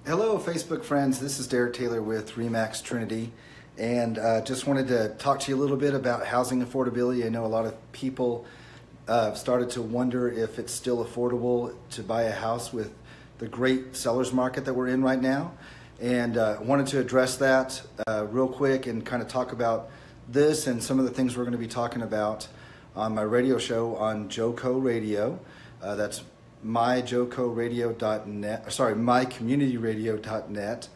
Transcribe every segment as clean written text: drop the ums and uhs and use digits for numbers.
Hello, Facebook friends. This is Derek Taylor with Remax Trinity, and just wanted to talk to you a little bit about housing affordability. I know a lot of people started to wonder if it's still affordable to buy a house with the great seller's market that we're in right now, and wanted to address that real quick and kind of talk about this and some of the things we're going to be talking about on my radio show on JoCo Radio. That's mycommunityradio.net.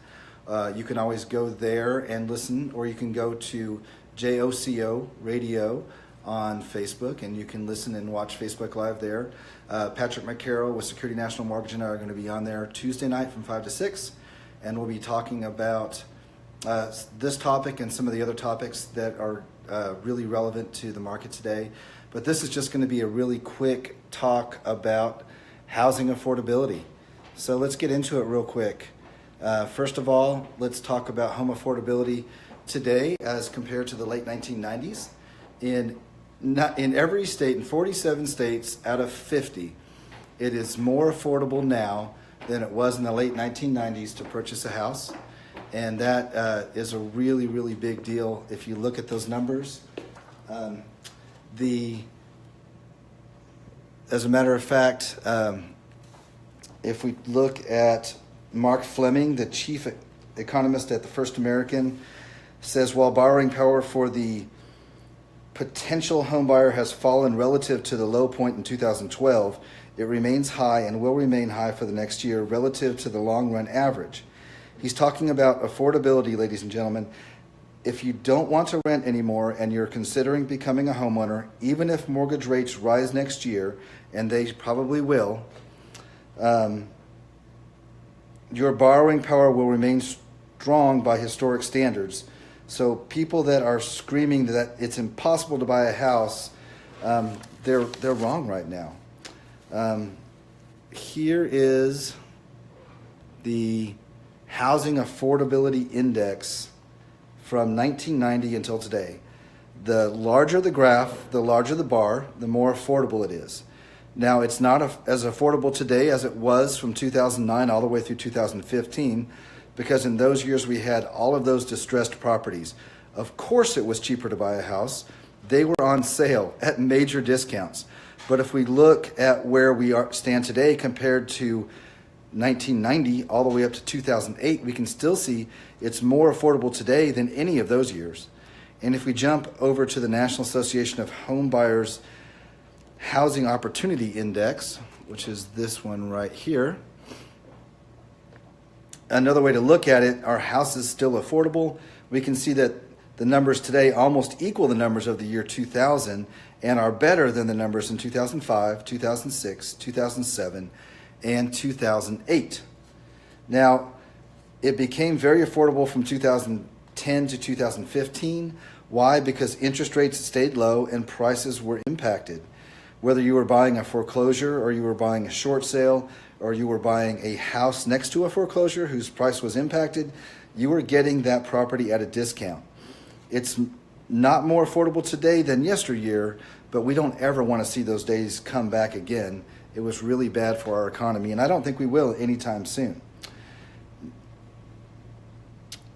You can always go there and listen, or you can go to JOCO Radio on Facebook, and you can listen and watch Facebook Live there. Patrick McCarroll with Security National Mortgage and I are going to be on there Tuesday night from 5 to 6, and we'll be talking about this topic and some of the other topics that are really relevant to the market today. But this is just going to be a really quick talk about housing affordability. So let's get into it real quick. First of all, let's talk about home affordability today as compared to the late 1990s. In every state, in 47 states out of 50, it is more affordable now than it was in the late 1990s to purchase a house. And that is a really, really big deal if you look at those numbers. As a matter of fact, if we look at Mark Fleming, the chief economist at the First American, says while borrowing power for the potential home buyer has fallen relative to the low point in 2012, it remains high and will remain high for the next year relative to the long run average. He's talking about affordability, ladies and gentlemen. If you don't want to rent anymore and you're considering becoming a homeowner, even if mortgage rates rise next year, and they probably will, your borrowing power will remain strong by historic standards. So people that are screaming that it's impossible to buy a house, they're wrong right now. Here is the Housing Affordability Index from 1990 until today. The larger the graph, the larger the bar, the more affordable it is. Now, it's not as affordable today as it was from 2009 all the way through 2015, because in those years we had all of those distressed properties. Of course it was cheaper to buy a house. They were on sale at major discounts. But if we look at where we stand today compared to 1990 all the way up to 2008, we can still see it's more affordable today than any of those years. And if we jump over to the National Association of Home Buyers Housing Opportunity Index, which is this one right here, another way to look at it, our house is still affordable. We can see that the numbers today almost equal the numbers of the year 2000 and are better than the numbers in 2005, 2006, 2007, and 2008. Now, it became very affordable from 2010 to 2015. Why? Because interest rates stayed low and prices were impacted. Whether you were buying a foreclosure or you were buying a short sale or you were buying a house next to a foreclosure whose price was impacted, you were getting that property at a discount. It's not more affordable today than yesteryear, but we don't ever want to see those days come back again. It was really bad for our economy, and I don't think we will anytime soon.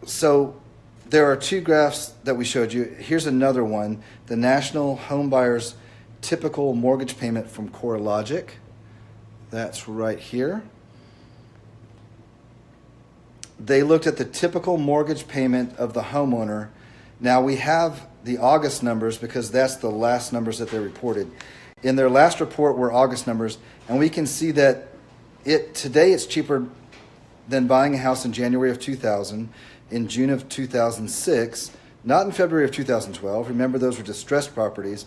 So there are two graphs that we showed you. Here's another one, the National Home Buyers Typical Mortgage Payment from CoreLogic. That's right here. They looked at the typical mortgage payment of the homeowner. Now we have the August numbers because that's the last numbers that they reported. In their last report were August numbers, and we can see that today it's cheaper than buying a house in January of 2000, in June of 2006, not in February of 2012. Remember, those were distressed properties.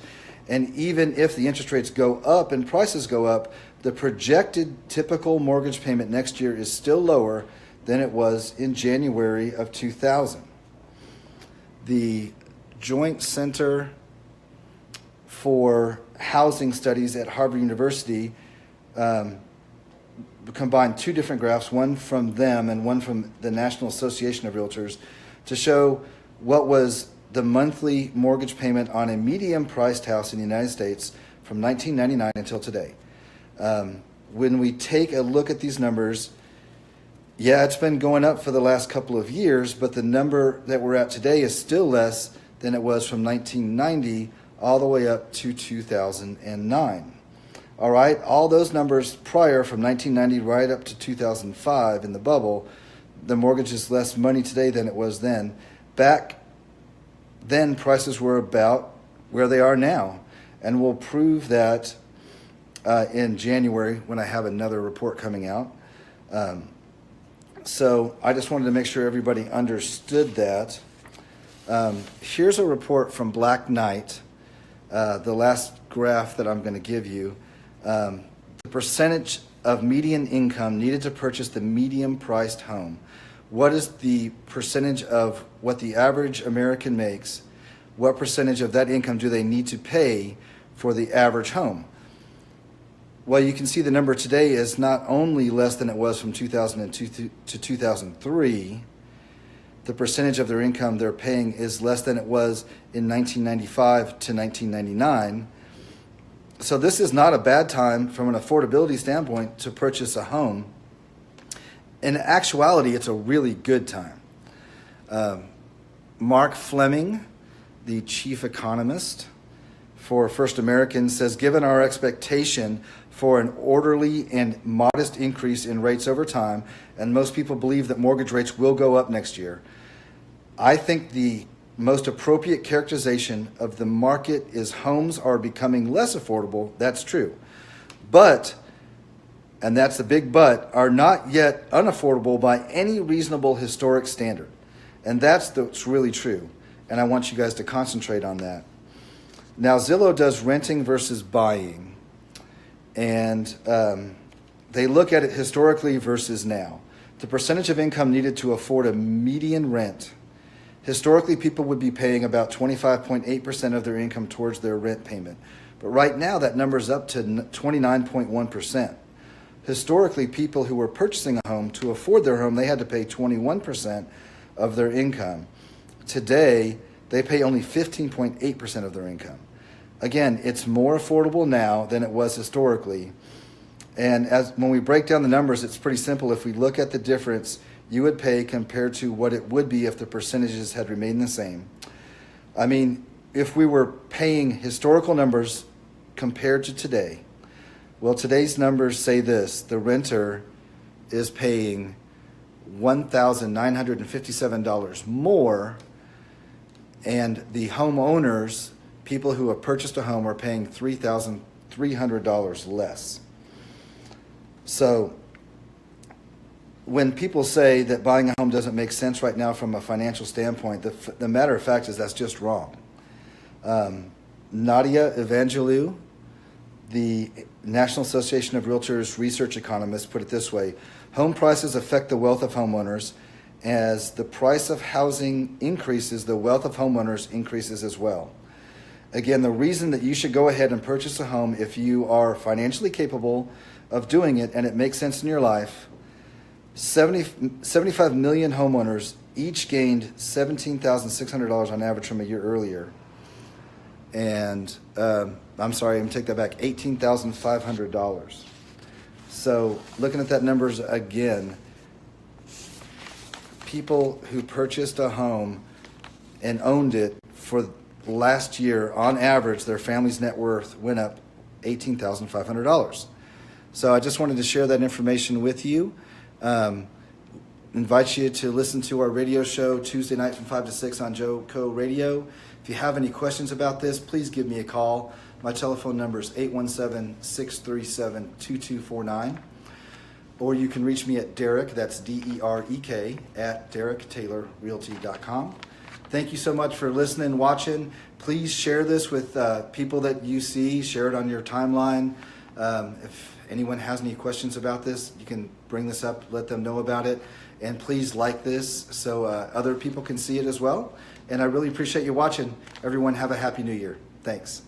And even if the interest rates go up and prices go up, the projected typical mortgage payment next year is still lower than it was in January of 2000. The Joint Center for Housing Studies at Harvard University combined two different graphs, one from them and one from the National Association of Realtors, to show what was the monthly mortgage payment on a medium-priced house in the United States from 1999 until today. When we take a look at these numbers, Yeah, it's been going up for the last couple of years, but the number that we're at today is still less than it was from 1990 all the way up to 2009. All right, all those numbers prior from 1990 right up to 2005 in the bubble, the mortgage is less money today than it was then. Back then, prices were about where they are now, and we'll prove that in January when I have another report coming out. So I just wanted to make sure everybody understood that. Here's a report from Black Knight, the last graph that I'm going to give you. The percentage of median income needed to purchase the medium-priced home. What is the percentage of what the average American makes? What percentage of that income do they need to pay for the average home? Well, you can see the number today is not only less than it was from 2002 to 2003, the percentage of their income they're paying is less than it was in 1995 to 1999. So this is not a bad time from an affordability standpoint to purchase a home. In actuality, it's a really good time. Mark Fleming, the chief economist for First American, says, given our expectation for an orderly and modest increase in rates over time, and most people believe that mortgage rates will go up next year, I think the most appropriate characterization of the market is homes are becoming less affordable. That's true. But, and that's the big but, are not yet unaffordable by any reasonable historic standard. And that's what's really true. And I want you guys to concentrate on that. Now, Zillow does renting versus buying. And they look at it historically versus now. The percentage of income needed to afford a median rent. Historically, people would be paying about 25.8% of their income towards their rent payment. But right now, that number is up to 29.1%. Historically, people who were purchasing a home to afford their home, they had to pay 21% of their income. Today, they pay only 15.8% of their income. Again, it's more affordable now than it was historically. And when we break down the numbers, it's pretty simple. If we look at the difference you would pay compared to what it would be if the percentages had remained the same. I mean, if we were paying historical numbers compared to today, well, today's numbers say this: the renter is paying $1,957 more, and the homeowners, people who have purchased a home, are paying $3,300 less. So when people say that buying a home doesn't make sense right now from a financial standpoint, the matter of fact is that's just wrong. Nadia Evangelou, the National Association of Realtors research economist, put it this way: home prices affect the wealth of homeowners. As the price of housing increases, the wealth of homeowners increases as well. Again, the reason that you should go ahead and purchase a home if you are financially capable of doing it and it makes sense in your life, 75 million homeowners each gained $17,600 on average from a year earlier. And I'm sorry, I'm going to take that back, $18,500. So looking at that numbers again, people who purchased a home and owned it for last year, on average, their family's net worth went up $18,500. So I just wanted to share that information with you. Invite you to listen to our radio show Tuesday night from 5 to 6 on Joe Co Radio. If you have any questions about this, please give me a call. My telephone number is 817-637-2249. Or you can reach me at Derek, that's D-E-R-E-K, at DerekTaylorRealty.com. Thank you so much for listening, watching. Please share this with people that you see. Share it on your timeline. If anyone has any questions about this, you can bring this up, let them know about it. And please like this so other people can see it as well. And I really appreciate you watching. Everyone have a happy new year. Thanks.